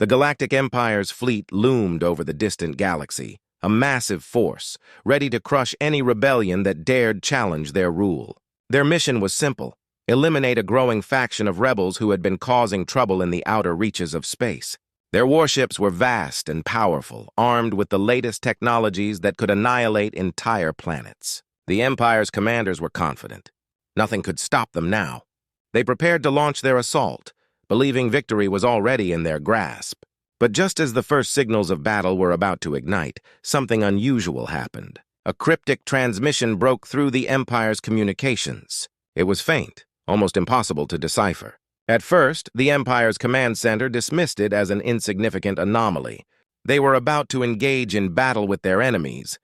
The Galactic Empire's fleet loomed over the distant galaxy, a massive force, ready to crush any rebellion that dared challenge their rule. Their mission was simple: eliminate a growing faction of rebels who had been causing trouble in the outer reaches of space. Their warships were vast and powerful, armed with the latest technologies that could annihilate entire planets. The Empire's commanders were confident. Nothing could stop them now. They prepared to launch their assault, believing victory was already in their grasp. But just as the first signals of battle were about to ignite, something unusual happened. A cryptic transmission broke through the Empire's communications. It was faint, almost impossible to decipher. At first, the Empire's command center dismissed it as an insignificant anomaly. They were about to engage in battle with their enemies.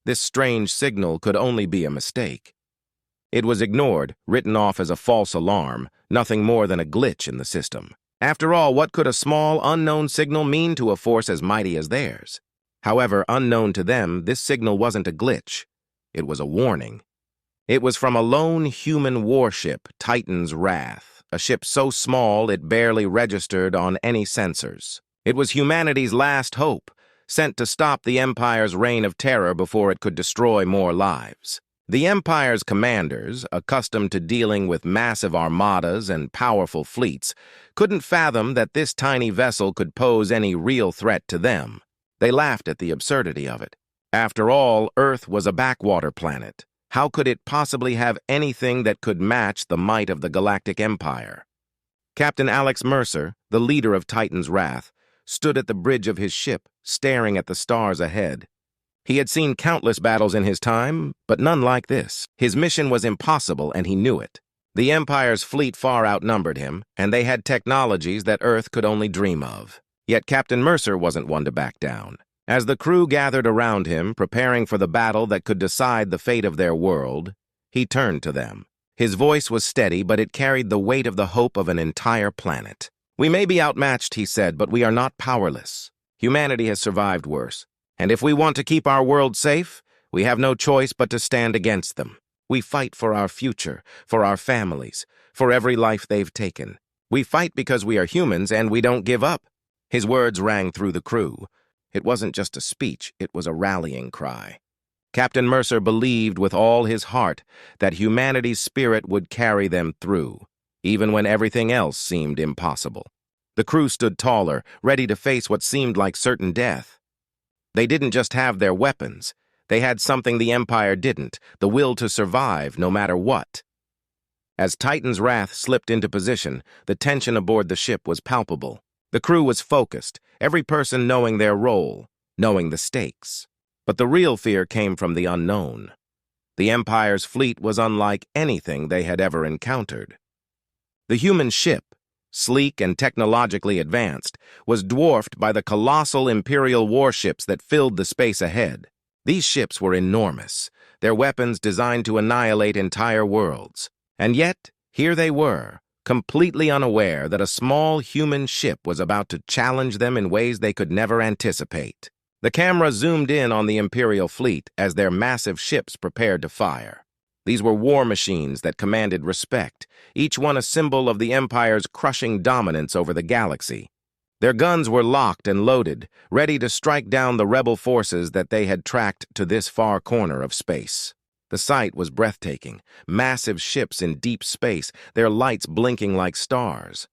This strange signal could only be a mistake. It was ignored, written off as a false alarm, nothing more than a glitch in the system. After all, what could a small, unknown signal mean to a force as mighty as theirs? However, unknown to them, this signal wasn't a glitch. It was a warning. It was from a lone human warship, Titan's Wrath, a ship so small it barely registered on any sensors. It was humanity's last hope, sent to stop the Empire's reign of terror before it could destroy more lives. The Empire's commanders, accustomed to dealing with massive armadas and powerful fleets, couldn't fathom that this tiny vessel could pose any real threat to them. They laughed at the absurdity of it. After all, Earth was a backwater planet. How could it possibly have anything that could match the might of the Galactic Empire? Captain Alex Mercer, the leader of Titan's Wrath, stood at the bridge of his ship, staring at the stars ahead. He had seen countless battles in his time, but none like this. His mission was impossible, and he knew it. The Empire's fleet far outnumbered him, and they had technologies that Earth could only dream of. Yet Captain Mercer wasn't one to back down. As the crew gathered around him, preparing for the battle that could decide the fate of their world, he turned to them. His voice was steady, but it carried the weight of the hope of an entire planet. "We may be outmatched," he said, "but we are not powerless. Humanity has survived worse. And if we want to keep our world safe, we have no choice but to stand against them. We fight for our future, for our families, for every life they've taken. We fight because we are humans and we don't give up." His words rang through the crew. It wasn't just a speech, it was a rallying cry. Captain Mercer believed with all his heart that humanity's spirit would carry them through, even when everything else seemed impossible. The crew stood taller, ready to face what seemed like certain death. They didn't just have their weapons. They had something the Empire didn't, the will to survive no matter what. As Titan's Wrath slipped into position, the tension aboard the ship was palpable. The crew was focused, every person knowing their role, knowing the stakes. But the real fear came from the unknown. The Empire's fleet was unlike anything they had ever encountered. The human ship, sleek and technologically advanced, was dwarfed by the colossal Imperial warships that filled the space ahead. These ships were enormous, their weapons designed to annihilate entire worlds. And yet, here they were, completely unaware that a small human ship was about to challenge them in ways they could never anticipate. The camera zoomed in on the Imperial fleet as their massive ships prepared to fire. These were war machines that commanded respect, each one a symbol of the Empire's crushing dominance over the galaxy. Their guns were locked and loaded, ready to strike down the rebel forces that they had tracked to this far corner of space. The sight was breathtaking, massive ships in deep space, their lights blinking like stars.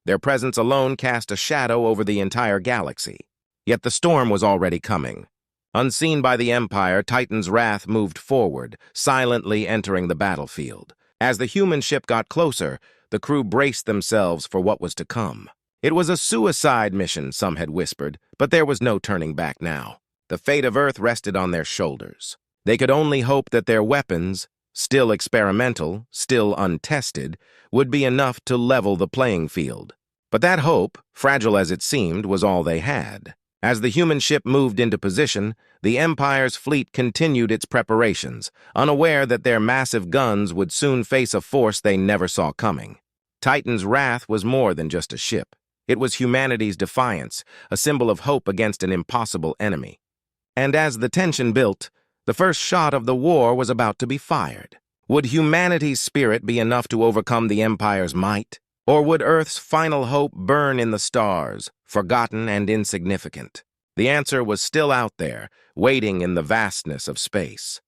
Their presence alone cast a shadow over the entire galaxy. Yet the storm was already coming. Unseen by the Empire, Titan's Wrath moved forward, silently entering the battlefield. As the human ship got closer, the crew braced themselves for what was to come. It was a suicide mission, some had whispered, but there was no turning back now. The fate of Earth rested on their shoulders. They could only hope that their weapons, still experimental, still untested, would be enough to level the playing field. But that hope, fragile as it seemed, was all they had. As the human ship moved into position, the Empire's fleet continued its preparations, unaware that their massive guns would soon face a force they never saw coming. Titan's Wrath was more than just a ship. It was humanity's defiance, a symbol of hope against an impossible enemy. And as the tension built, the first shot of the war was about to be fired. Would humanity's spirit be enough to overcome the Empire's might? Or would Earth's final hope burn in the stars, forgotten and insignificant? The answer was still out there, waiting in the vastness of space.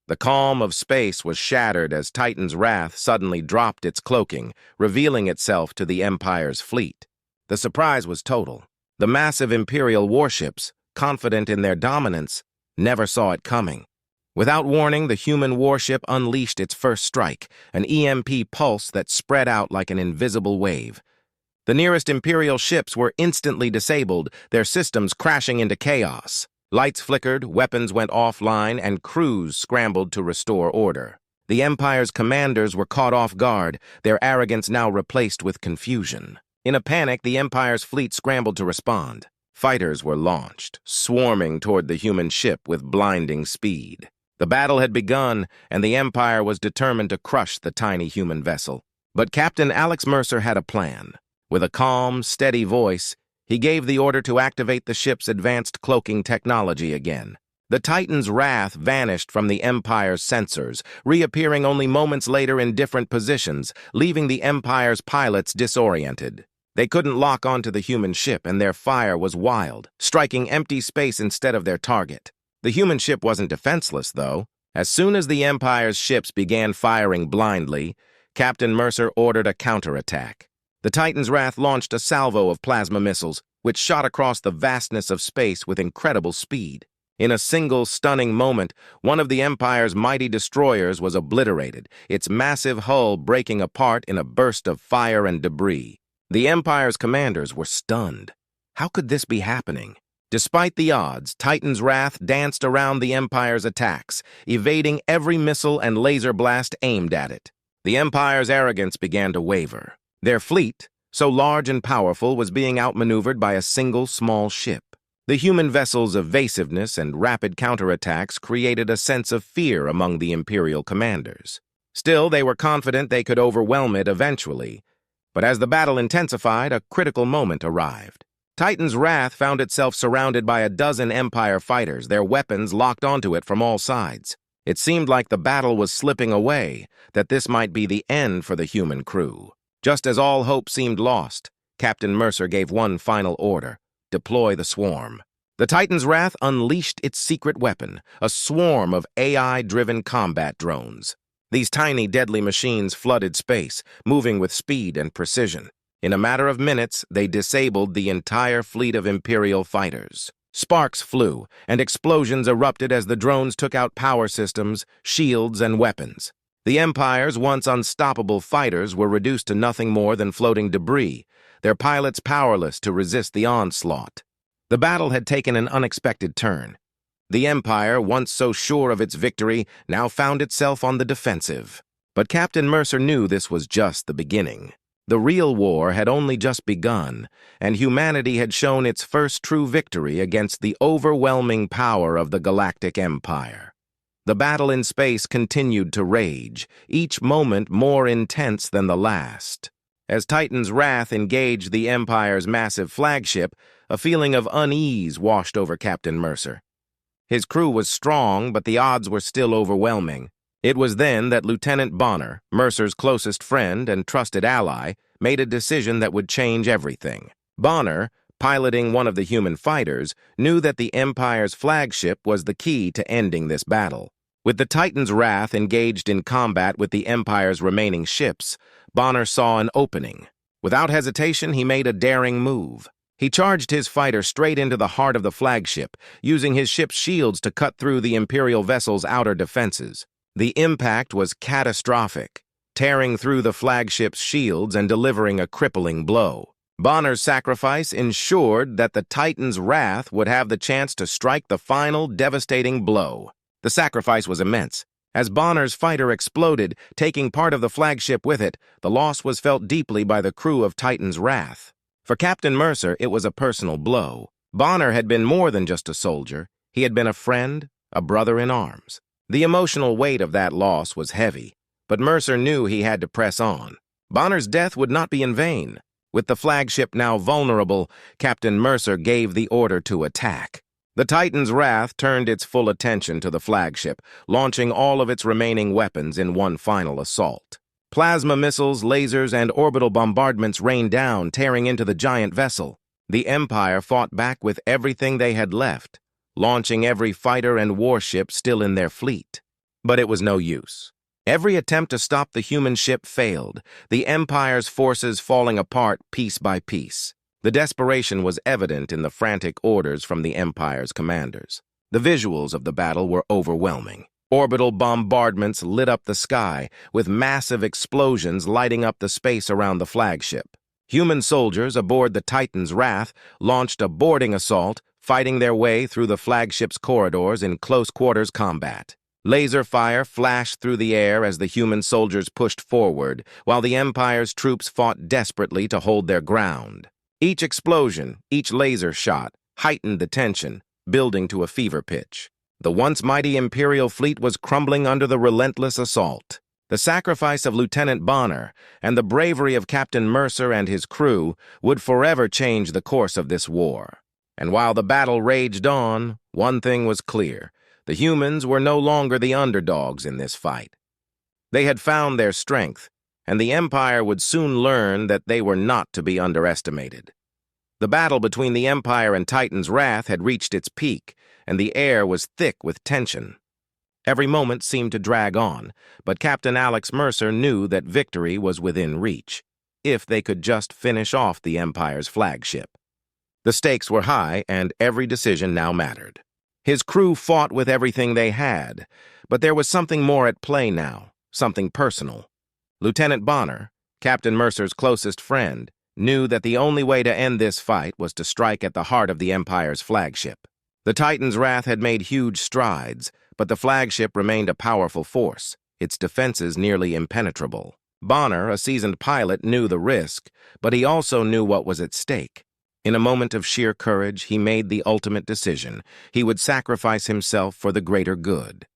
The calm of space was shattered as Titan's wrath suddenly dropped its cloaking, revealing itself to the Empire's fleet. The surprise was total. The massive Imperial warships, confident in their dominance, never saw it coming. Without warning, the human warship unleashed its first strike, an EMP pulse that spread out like an invisible wave. The nearest Imperial ships were instantly disabled, their systems crashing into chaos. Lights flickered, weapons went offline, and crews scrambled to restore order. The Empire's commanders were caught off guard, their arrogance now replaced with confusion. In a panic, the Empire's fleet scrambled to respond. Fighters were launched, swarming toward the human ship with blinding speed. The battle had begun, and the Empire was determined to crush the tiny human vessel. But Captain Alex Mercer had a plan. With a calm, steady voice, he gave the order to activate the ship's advanced cloaking technology again. The Titan's wrath vanished from the Empire's sensors, reappearing only moments later in different positions, leaving the Empire's pilots disoriented. They couldn't lock onto the human ship, and their fire was wild, striking empty space instead of their target. The human ship wasn't defenseless, though. As soon as the Empire's ships began firing blindly, Captain Mercer ordered a counterattack. The Titan's wrath launched a salvo of plasma missiles, which shot across the vastness of space with incredible speed. In a single stunning moment, one of the Empire's mighty destroyers was obliterated, its massive hull breaking apart in a burst of fire and debris. The Empire's commanders were stunned. How could this be happening? Despite the odds, Titan's wrath danced around the Empire's attacks, evading every missile and laser blast aimed at it. The Empire's arrogance began to waver. Their fleet, so large and powerful, was being outmaneuvered by a single small ship. The human vessel's evasiveness and rapid counterattacks created a sense of fear among the Imperial commanders. Still, they were confident they could overwhelm it eventually. But as the battle intensified, a critical moment arrived. Titan's wrath found itself surrounded by a dozen Empire fighters, their weapons locked onto it from all sides. It seemed like the battle was slipping away, that this might be the end for the human crew. Just as all hope seemed lost, Captain Mercer gave one final order: deploy the swarm. The Titan's wrath unleashed its secret weapon, a swarm of AI-driven combat drones. These tiny, deadly machines flooded space, moving with speed and precision. In a matter of minutes, they disabled the entire fleet of Imperial fighters. Sparks flew, and explosions erupted as the drones took out power systems, shields, and weapons. The Empire's once unstoppable fighters were reduced to nothing more than floating debris, their pilots powerless to resist the onslaught. The battle had taken an unexpected turn. The Empire, once so sure of its victory, now found itself on the defensive. But Captain Mercer knew this was just the beginning. The real war had only just begun, and humanity had shown its first true victory against the overwhelming power of the Galactic Empire. The battle in space continued to rage, each moment more intense than the last. As Titan's wrath engaged the Empire's massive flagship, a feeling of unease washed over Captain Mercer. His crew was strong, but the odds were still overwhelming. It was then that Lieutenant Bonner, Mercer's closest friend and trusted ally, made a decision that would change everything. Bonner, piloting one of the human fighters, knew that the Empire's flagship was the key to ending this battle. With the Titan's wrath engaged in combat with the Empire's remaining ships, Bonner saw an opening. Without hesitation, he made a daring move. He charged his fighter straight into the heart of the flagship, using his ship's shields to cut through the Imperial vessel's outer defenses. The impact was catastrophic, tearing through the flagship's shields and delivering a crippling blow. Bonner's sacrifice ensured that the Titan's wrath would have the chance to strike the final devastating blow. The sacrifice was immense. As Bonner's fighter exploded, taking part of the flagship with it, the loss was felt deeply by the crew of Titan's wrath. For Captain Mercer, it was a personal blow. Bonner had been more than just a soldier. He had been a friend, a brother in arms. The emotional weight of that loss was heavy, but Mercer knew he had to press on. Bonner's death would not be in vain. With the flagship now vulnerable, Captain Mercer gave the order to attack. The Titan's wrath turned its full attention to the flagship, launching all of its remaining weapons in one final assault. Plasma missiles, lasers, and orbital bombardments rained down, tearing into the giant vessel. The Empire fought back with everything they had left, launching every fighter and warship still in their fleet. But it was no use. Every attempt to stop the human ship failed, the Empire's forces falling apart piece by piece. The desperation was evident in the frantic orders from the Empire's commanders. The visuals of the battle were overwhelming. Orbital bombardments lit up the sky, with massive explosions lighting up the space around the flagship. Human soldiers aboard the Titan's Wrath launched a boarding assault, fighting their way through the flagship's corridors in close-quarters combat. Laser fire flashed through the air as the human soldiers pushed forward, while the Empire's troops fought desperately to hold their ground. Each explosion, each laser shot, heightened the tension, building to a fever pitch. The once mighty Imperial fleet was crumbling under the relentless assault. The sacrifice of Lieutenant Bonner and the bravery of Captain Mercer and his crew would forever change the course of this war. And while the battle raged on, one thing was clear. The humans were no longer the underdogs in this fight. They had found their strength, and the Empire would soon learn that they were not to be underestimated. The battle between the Empire and Titan's Wrath had reached its peak, and the air was thick with tension. Every moment seemed to drag on, but Captain Alex Mercer knew that victory was within reach, if they could just finish off the Empire's flagship. The stakes were high, and every decision now mattered. His crew fought with everything they had, but there was something more at play now, something personal. Lieutenant Bonner, Captain Mercer's closest friend, knew that the only way to end this fight was to strike at the heart of the Empire's flagship. The Titan's Wrath had made huge strides, but the flagship remained a powerful force, its defenses nearly impenetrable. Bonner, a seasoned pilot, knew the risk, but he also knew what was at stake. In a moment of sheer courage, he made the ultimate decision. He would sacrifice himself for the greater good.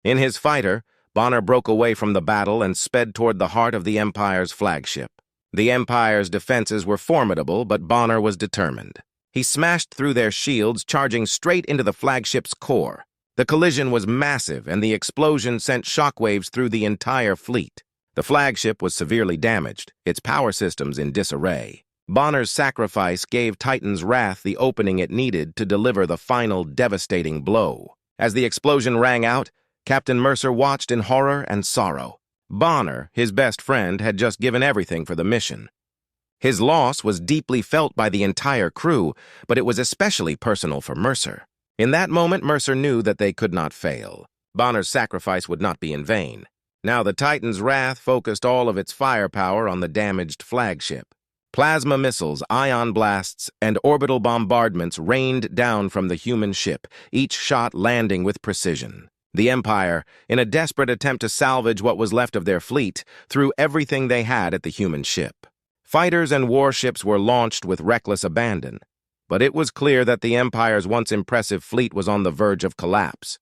In his fighter, Bonner broke away from the battle and sped toward the heart of the Empire's flagship. The Empire's defenses were formidable, but Bonner was determined. He smashed through their shields, charging straight into the flagship's core. The collision was massive, and the explosion sent shockwaves through the entire fleet. The flagship was severely damaged, its power systems in disarray. Bonner's sacrifice gave Titan's Wrath the opening it needed to deliver the final devastating blow. As the explosion rang out, Captain Mercer watched in horror and sorrow. Bonner, his best friend, had just given everything for the mission. His loss was deeply felt by the entire crew, but it was especially personal for Mercer. In that moment, Mercer knew that they could not fail. Bonner's sacrifice would not be in vain. Now the Titan's Wrath focused all of its firepower on the damaged flagship. Plasma missiles, ion blasts, and orbital bombardments rained down from the human ship, each shot landing with precision. The Empire, in a desperate attempt to salvage what was left of their fleet, threw everything they had at the human ship. Fighters and warships were launched with reckless abandon, but it was clear that the Empire's once impressive fleet was on the verge of collapse.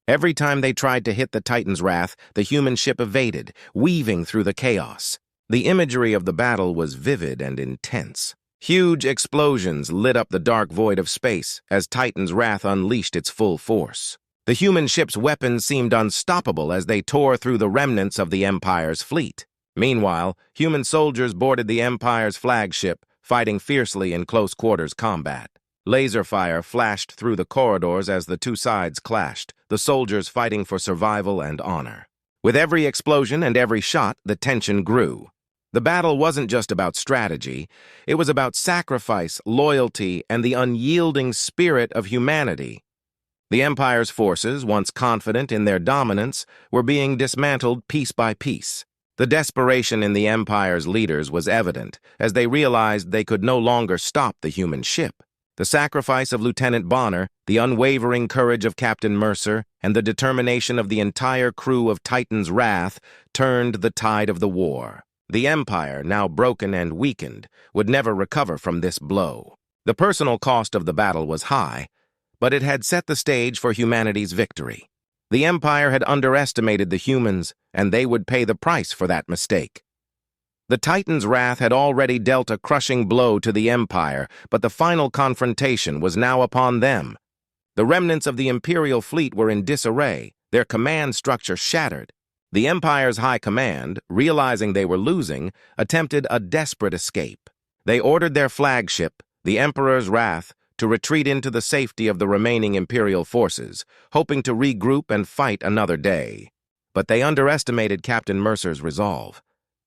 Every time they tried to hit the Titan's Wrath, the human ship evaded, weaving through the chaos. The imagery of the battle was vivid and intense. Huge explosions lit up the dark void of space as Titan's Wrath unleashed its full force. The human ship's weapons seemed unstoppable as they tore through the remnants of the Empire's fleet. Meanwhile, human soldiers boarded the Empire's flagship, fighting fiercely in close-quarters combat. Laser fire flashed through the corridors as the two sides clashed, the soldiers fighting for survival and honor. With every explosion and every shot, the tension grew. The battle wasn't just about strategy. It was about sacrifice, loyalty, and the unyielding spirit of humanity. The Empire's forces, once confident in their dominance, were being dismantled piece by piece. The desperation in the Empire's leaders was evident as they realized they could no longer stop the human ship. The sacrifice of Lieutenant Bonner, the unwavering courage of Captain Mercer, and the determination of the entire crew of Titan's Wrath turned the tide of the war. The Empire, now broken and weakened, would never recover from this blow. The personal cost of the battle was high, but it had set the stage for humanity's victory. The Empire had underestimated the humans, and they would pay the price for that mistake. The Titan's Wrath had already dealt a crushing blow to the Empire, but the final confrontation was now upon them. The remnants of the Imperial fleet were in disarray, their command structure shattered. The Empire's high command, realizing they were losing, attempted a desperate escape. They ordered their flagship, the Emperor's Wrath, to retreat into the safety of the remaining Imperial forces, hoping to regroup and fight another day. But they underestimated Captain Mercer's resolve.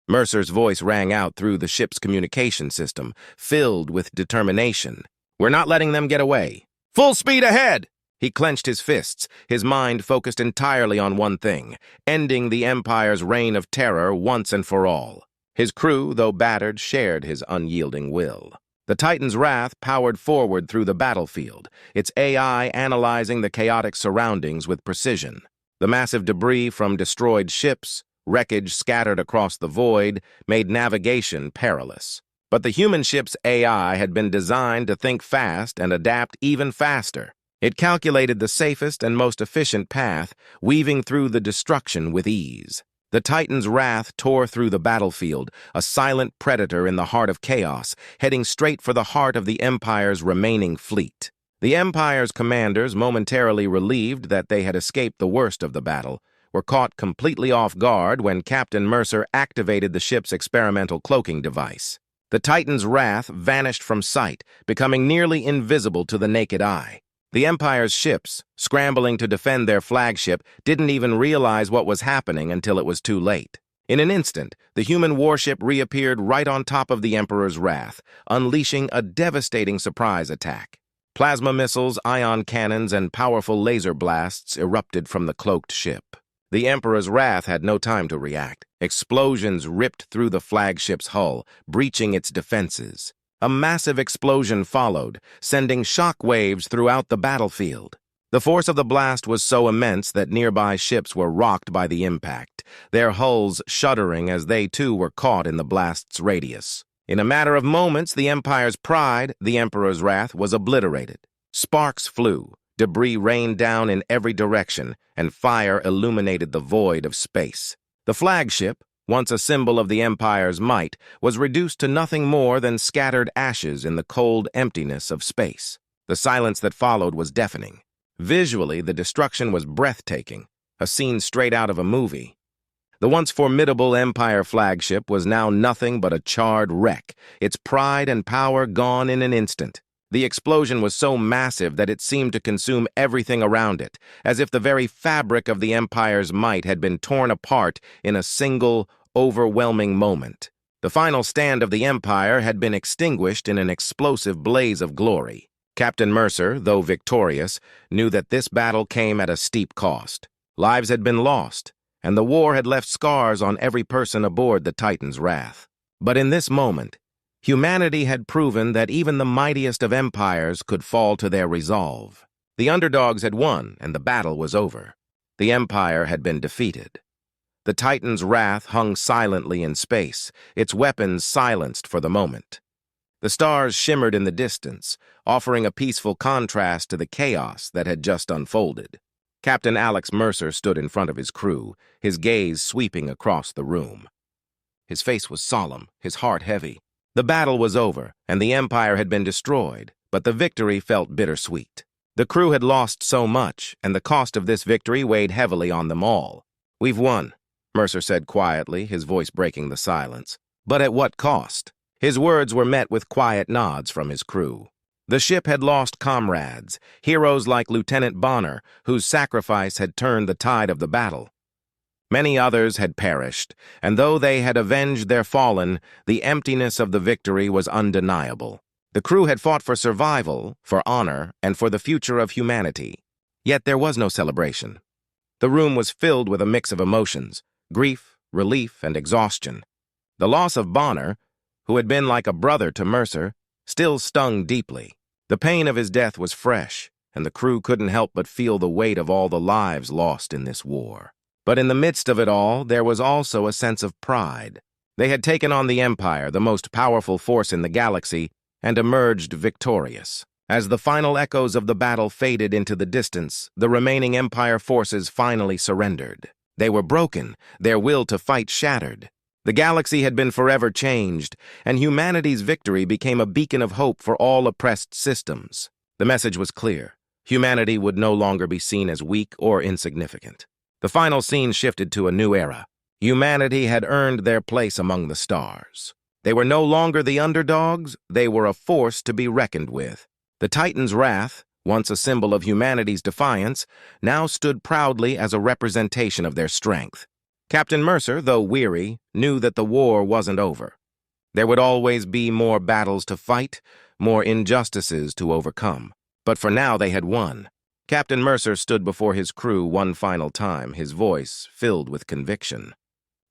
Mercer's voice rang out through the ship's communication system, filled with determination. "We're not letting them get away. Full speed ahead!" He clenched his fists, his mind focused entirely on one thing, ending the Empire's reign of terror once and for all. His crew, though battered, shared his unyielding will. The Titan's Wrath powered forward through the battlefield, its AI analyzing the chaotic surroundings with precision. The massive debris from destroyed ships, wreckage scattered across the void, made navigation perilous. But the human ship's AI had been designed to think fast and adapt even faster. It calculated the safest and most efficient path, weaving through the destruction with ease. The Titan's Wrath tore through the battlefield, a silent predator in the heart of chaos, heading straight for the heart of the Empire's remaining fleet. The Empire's commanders, momentarily relieved that they had escaped the worst of the battle, were caught completely off guard when Captain Mercer activated the ship's experimental cloaking device. The Titan's Wrath vanished from sight, becoming nearly invisible to the naked eye. The Empire's ships, scrambling to defend their flagship, didn't even realize what was happening until it was too late. In an instant, the human warship reappeared right on top of the Emperor's Wrath, unleashing a devastating surprise attack. Plasma missiles, ion cannons, and powerful laser blasts erupted from the cloaked ship. The Emperor's Wrath had no time to react. Explosions ripped through the flagship's hull, breaching its defenses. A massive explosion followed, sending shock waves throughout the battlefield. The force of the blast was so immense that nearby ships were rocked by the impact, their hulls shuddering as they too were caught in the blast's radius. In a matter of moments, the Empire's pride, the Emperor's Wrath, was obliterated. Sparks flew, debris rained down in every direction, and fire illuminated the void of space. The flagship, once a symbol of the Empire's might, was reduced to nothing more than scattered ashes in the cold emptiness of space. The silence that followed was deafening. Visually, the destruction was breathtaking, a scene straight out of a movie. The once formidable Empire flagship was now nothing but a charred wreck, its pride and power gone in an instant. The explosion was so massive that it seemed to consume everything around it, as if the very fabric of the Empire's might had been torn apart in a single, overwhelming moment. The final stand of the Empire had been extinguished in an explosive blaze of glory. Captain Mercer, though victorious, knew that this battle came at a steep cost. Lives had been lost, and the war had left scars on every person aboard the Titan's Wrath. But in this moment, humanity had proven that even the mightiest of empires could fall to their resolve. The underdogs had won, and the battle was over. The Empire had been defeated. The Titan's Wrath hung silently in space, its weapons silenced for the moment. The stars shimmered in the distance, offering a peaceful contrast to the chaos that had just unfolded. Captain Alex Mercer stood in front of his crew, his gaze sweeping across the room. His face was solemn, his heart heavy. The battle was over, and the Empire had been destroyed, but the victory felt bittersweet. The crew had lost so much, and the cost of this victory weighed heavily on them all. "We've won," Mercer said quietly, his voice breaking the silence. "But at what cost?" His words were met with quiet nods from his crew. The ship had lost comrades, heroes like Lieutenant Bonner, whose sacrifice had turned the tide of the battle. Many others had perished, and though they had avenged their fallen, the emptiness of the victory was undeniable. The crew had fought for survival, for honor, and for the future of humanity. Yet there was no celebration. The room was filled with a mix of emotions, grief, relief, and exhaustion. The loss of Bonner, who had been like a brother to Mercer, still stung deeply. The pain of his death was fresh, and the crew couldn't help but feel the weight of all the lives lost in this war. But in the midst of it all, there was also a sense of pride. They had taken on the Empire, the most powerful force in the galaxy, and emerged victorious. As the final echoes of the battle faded into the distance, the remaining Empire forces finally surrendered. They were broken, their will to fight shattered. The galaxy had been forever changed, and humanity's victory became a beacon of hope for all oppressed systems. The message was clear. Humanity would no longer be seen as weak or insignificant. The final scene shifted to a new era. Humanity had earned their place among the stars. They were no longer the underdogs, they were a force to be reckoned with. The Titan's wrath, once a symbol of humanity's defiance, now stood proudly as a representation of their strength. Captain Mercer, though weary, knew that the war wasn't over. There would always be more battles to fight, more injustices to overcome. But for now they had won. Captain Mercer stood before his crew one final time, his voice filled with conviction.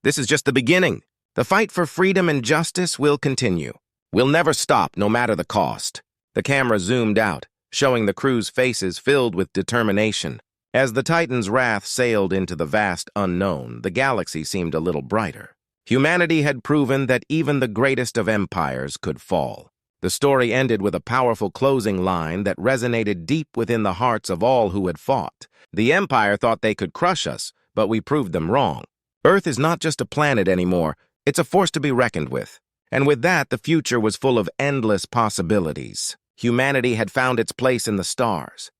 "This is just the beginning. The fight for freedom and justice will continue. We'll never stop, no matter the cost." The camera zoomed out, showing the crew's faces filled with determination. As the Titan's wrath sailed into the vast unknown, the galaxy seemed a little brighter. Humanity had proven that even the greatest of empires could fall. The story ended with a powerful closing line that resonated deep within the hearts of all who had fought. The Empire thought they could crush us, but we proved them wrong. Earth is not just a planet anymore, it's a force to be reckoned with. And with that, the future was full of endless possibilities. Humanity had found its place in the stars.